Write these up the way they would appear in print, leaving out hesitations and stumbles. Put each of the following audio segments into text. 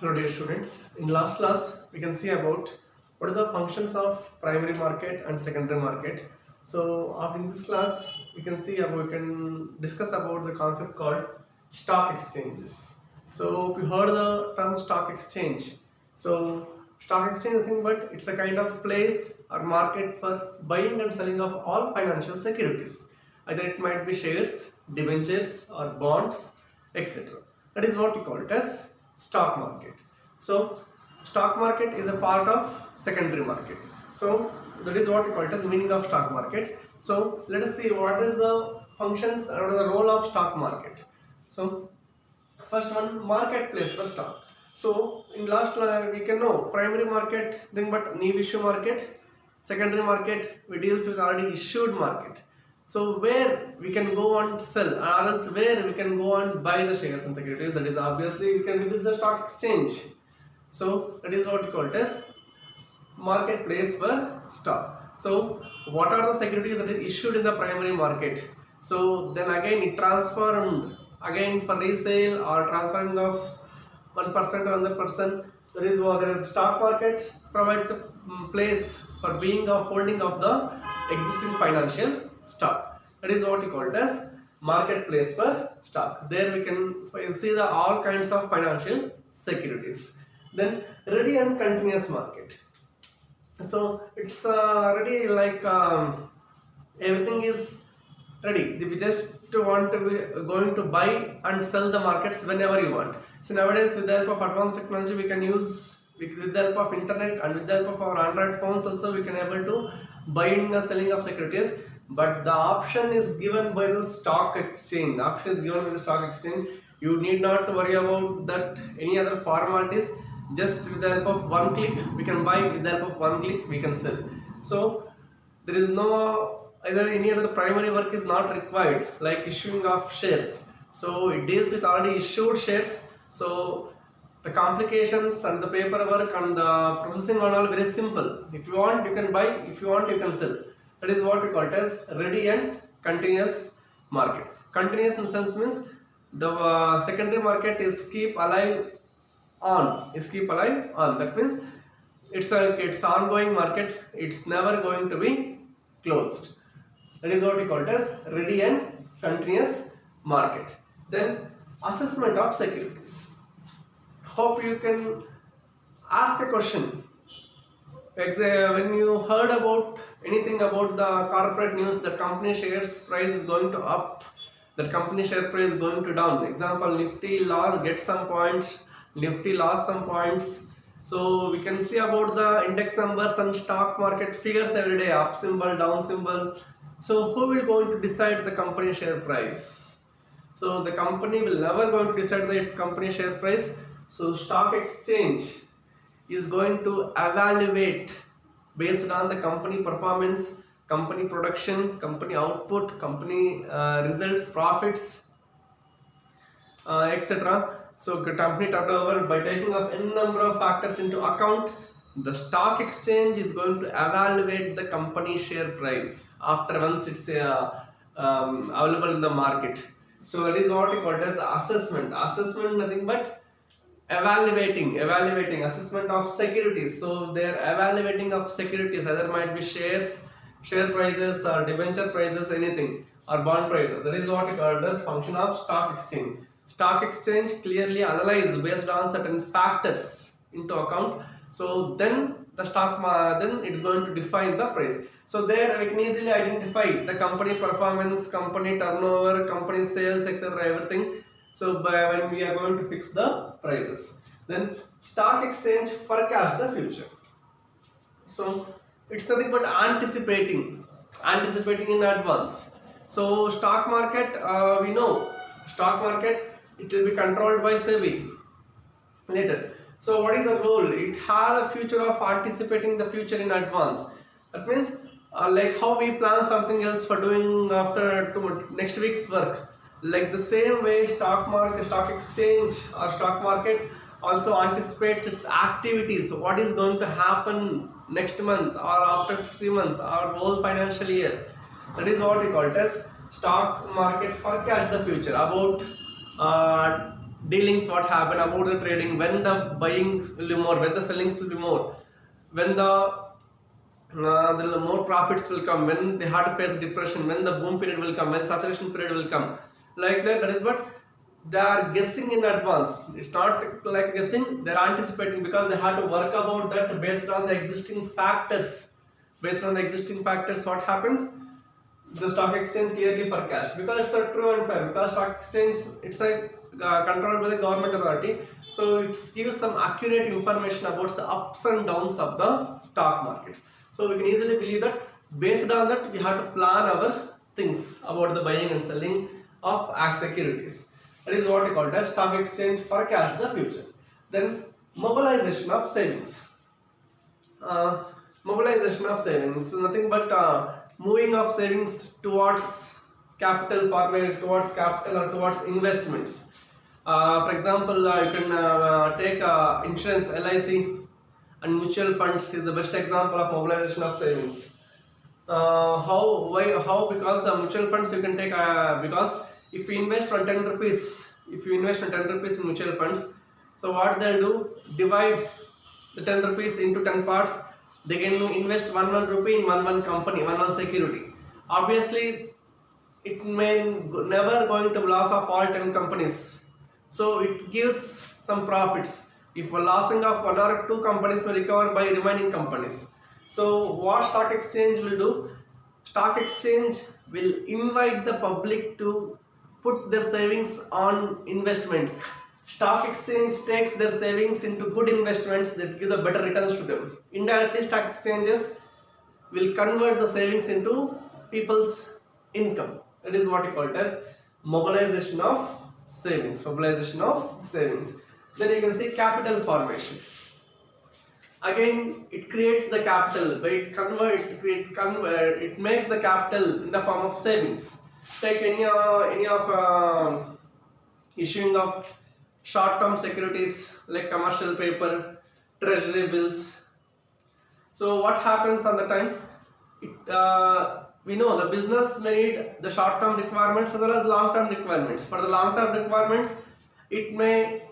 Hello dear students, in last class we can see about what is the functions of primary market and secondary market. So in this class we can see about, we can discuss about the concept called stock exchanges. So we heard the term stock exchange. So stock exchange is nothing but it's a kind of place or market for buying and selling of all financial securities. Either it might be shares, debentures or bonds, etc. That is what we call it as stock market. So stock market is a part of secondary market. So that is what we call it as meaning of stock market. So let us see what is the functions and what is the role of stock market. So first one, marketplace for stock. So in last we can know primary market thing but new issue market, secondary market we deals with already issued market. So where we can go and sell or else where we can go and buy the shares and securities, that is obviously we can visit the stock exchange. So that is what we call it as marketplace for stock. So what are the securities that are issued in the primary market? So then again it transformed again for resale or transferring of one person to another person. That is what the stock market provides a place for being a holding of the existing financial stock. That is what we call it as marketplace for stock. There we can see the all kinds of financial securities. Then ready and continuous market. So it's ready like everything is ready. We just want to be going to buy and sell the markets whenever you want. So nowadays with the help of advanced technology we can use with the help of internet and with the help of our Android phones also we can able to buying and selling of securities. But the option is given by the stock exchange. The option is given by the stock exchange. You need not to worry about that any other formalities. Just with the help of one click we can buy, with the help of one click we can sell. So there is no either any other primary work is not required like issuing of shares. So it deals with already issued shares. So the complications and the paperwork and the processing are all very simple. If you want you can buy, if you want you can sell. That is what we call it as ready and continuous market. Continuous in the sense means the secondary market is keep alive on, that means it's ongoing market, it's never going to be closed. That is what we call it as ready and continuous market. Then assessment of securities. Hope you can ask a question. When you heard about anything about the corporate news that company shares price is going to up, that company share price is going to down. Example, Nifty lost get some points, Nifty lost some points. So we can see about the index numbers and stock market figures every day, up symbol, down symbol. So who will going to decide the company share price? So the company will never going to decide its company share price. So stock exchange is going to evaluate based on the company performance, company production, company output, company results, profits, etc. So company turnover, by taking of n number of factors into account, the stock exchange is going to evaluate the company share price after once it's available in the market. So that is what we call it as assessment. Assessment nothing but evaluating assessment of securities. So they are evaluating of securities, either might be shares, share prices or debenture prices, anything, or bond prices. That is what we call it as function of stock exchange. Stock exchange clearly analyze based on certain factors into account. So then the stock then it's going to define the price. So there we can easily identify the company performance, company turnover, company sales, etc. everything. So when we are going to fix the prices. Then stock exchange forecast the future. So it's nothing but anticipating in advance. So stock market, we know stock market it will be controlled by SEBI later. So what is the role? It has a future of anticipating the future in advance. That means like how we plan something else for doing after next week's work. Like the same way stock market, stock exchange or stock market also anticipates its activities. What is going to happen next month or after 3 months or whole financial year. That is what we call it as stock market forecast the future about dealings what happen, about the trading, when the buyings will be more, when the sellings will be more, when the more profits will come, when they had to face depression, when the boom period will come, when saturation period will come, like that. That is what they are guessing in advance. It's not like guessing, they're anticipating, because they had to work about that based on the existing factors. Based on the existing factors, what happens? The stock exchange clearly forecast, because it's a true and fair, because stock exchange, it's a controlled by the government authority, so it gives some accurate information about the ups and downs of the stock markets. So we can easily believe that based on that we have to plan our things about the buying and selling of securities. That is what we call as stock exchange forecast the future. Then mobilization of savings. uh, Mobilization of savings, nothing but moving of savings towards capital formation, towards capital or towards investments. For example, you can take insurance, LIC, and mutual funds is the best example of mobilization of savings. How? Because mutual funds you can take, because if you invest on 10 rupees, if you invest on 10 rupees in mutual funds, so what they'll do, divide the 10 rupees into 10 parts. They can invest one rupee in one company, one security. Obviously it may never going to loss of all 10 companies, so it gives some profits. If a losing of one or two companies may recover by remaining companies. So what stock exchange will do? Stock exchange will invite the public to put their savings on investments. Stock exchange takes their savings into good investments that give the better returns to them. Indirectly, stock exchanges will convert the savings into people's income. That is what we call it as mobilization of savings. Mobilization of savings. Then you can see capital formation. Again, it creates the capital, but it makes the capital in the form of savings. Take any of issuing of short-term securities like commercial paper, treasury bills. So what happens on the time? We know the business may need the short-term requirements as well as long-term requirements. For the long-term requirements, it may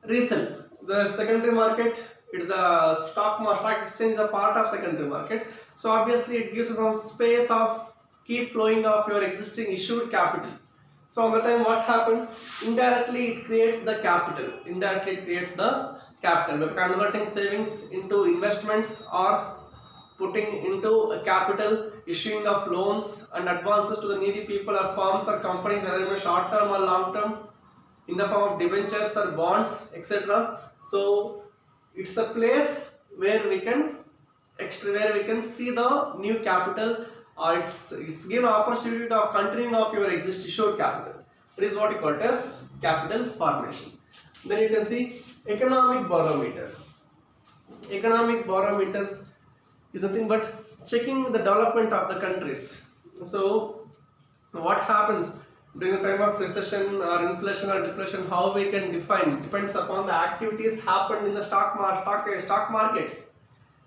resell. The secondary market, it's a stock exchange is a part of secondary market. So obviously it gives you some space of keep flowing of your existing issued capital. So on the time what happened? Indirectly it creates the capital. Indirectly it creates the capital by converting savings into investments or putting into a capital, issuing of loans and advances to the needy people or firms or companies, whether it be short term or long term, in the form of debentures or bonds, etc. So it's a place where we can see the new capital, or it's given opportunity of continuing of your existing issued capital. It is what we call it as capital formation. Then you can see economic barometer. Economic barometers is nothing but checking the development of the countries. So what happens during the time of recession or inflation or depression, how we can define depends upon the activities happened in the stock markets.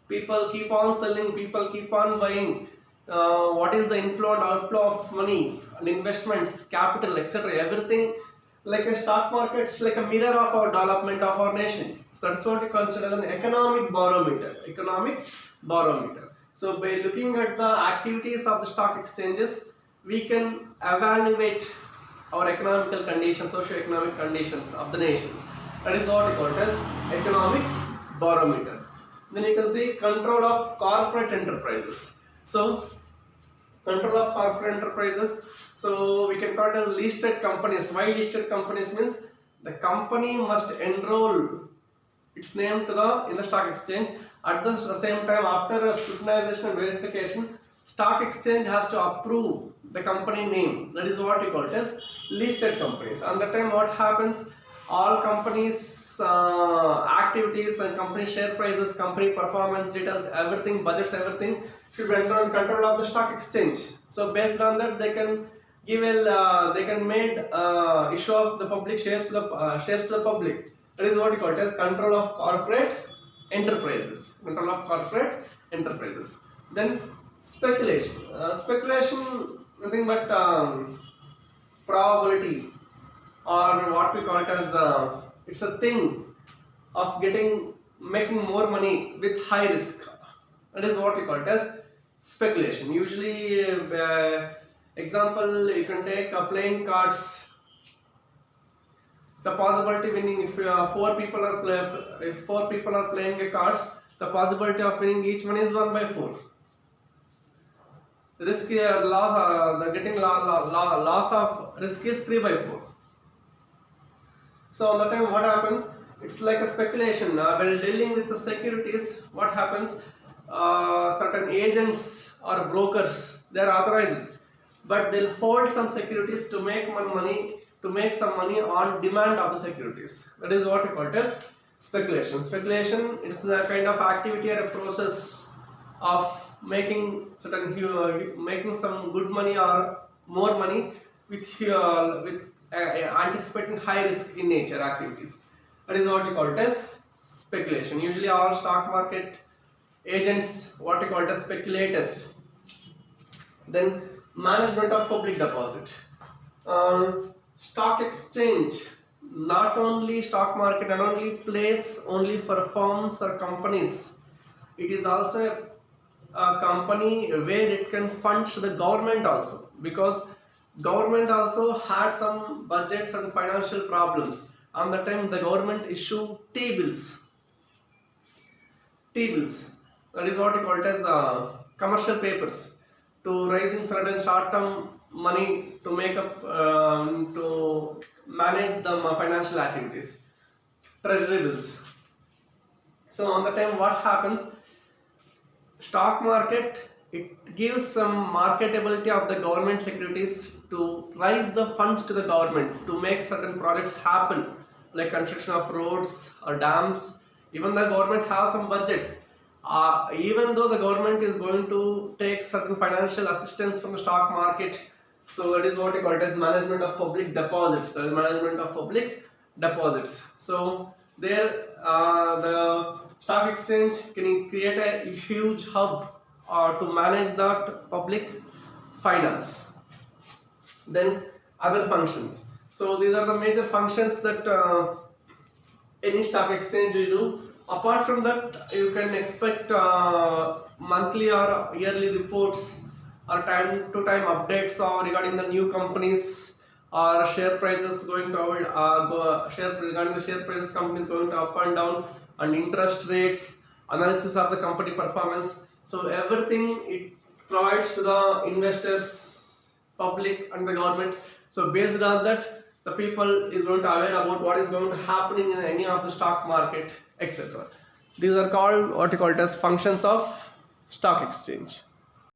People keep on selling, people keep on buying. What is the inflow and outflow of money and investments, capital, etc. Everything, like a stock market, is like a mirror of our development of our nation. So that's what we consider as an economic barometer. Economic barometer. So by looking at the activities of the stock exchanges, we can evaluate our economical conditions, socio-economic conditions of the nation. That is what we call it as economic barometer. Then you can see control of corporate enterprises. So control of corporate enterprises. So we can call it as listed companies. Why listed companies? Means the company must enroll its name to in the stock exchange. At the same time, after a scrutinization and verification, stock exchange has to approve the company name. That is what we call it as listed companies. And the time what happens? All companies' activities and company share prices, company performance details, everything, budgets, everything should be under control of the stock exchange. So based on that, they can give they can made issue of the public shares to the public. That is what we call it as control of corporate enterprises. Control of corporate enterprises. Then speculation. Speculation, nothing but probability. or what we call it as it's a thing of making more money with high risk. That is what we call it as speculation. Usually, example you can take playing cards. The possibility winning if four people are playing a cards, the possibility of winning each one is 1/4. Risk loss, the getting loss of risk is 3/4. So on the time what happens? It's like a speculation. When dealing with the securities, what happens? Certain agents or brokers, they are authorized, but they'll hold some securities to make some money on demand of the securities. That is what we call it as speculation. Speculation is the kind of activity or a process of making making some good money or more money with anticipating high risk in nature activities. That is what we call it as speculation. Usually all stock market agents, what we call it as speculators. Then management of public deposit. Stock exchange, not only stock market and only place only for firms or companies. It is also a company where it can fund the government also, because government also had some budgets and financial problems. On the time the government issue T-bills. T-bills. That is what we call it as commercial papers to raising certain short-term money to make up to manage the financial activities. Treasury bills. So on the time what happens? Stock market, it gives some marketability of the government securities to raise the funds to the government to make certain projects happen, like construction of roads or dams. Even the government has some budgets. Even though the government is going to take certain financial assistance from the stock market, so that is what we call it as management of public deposits. The management of public deposits. So there, the stock exchange can create a huge hub to manage that public finance. Then other functions. So these are the major functions that any stock exchange will do. Apart from that, you can expect monthly or yearly reports or time to time updates or regarding the new companies or share prices going to regarding the share prices companies going to up and down, and interest rates, analysis of the company performance. So everything it provides to the investors, public and the government. So based on that, the people is going to aware about what is going to happening in any of the stock market, etc. These are called what you call it as functions of stock exchange.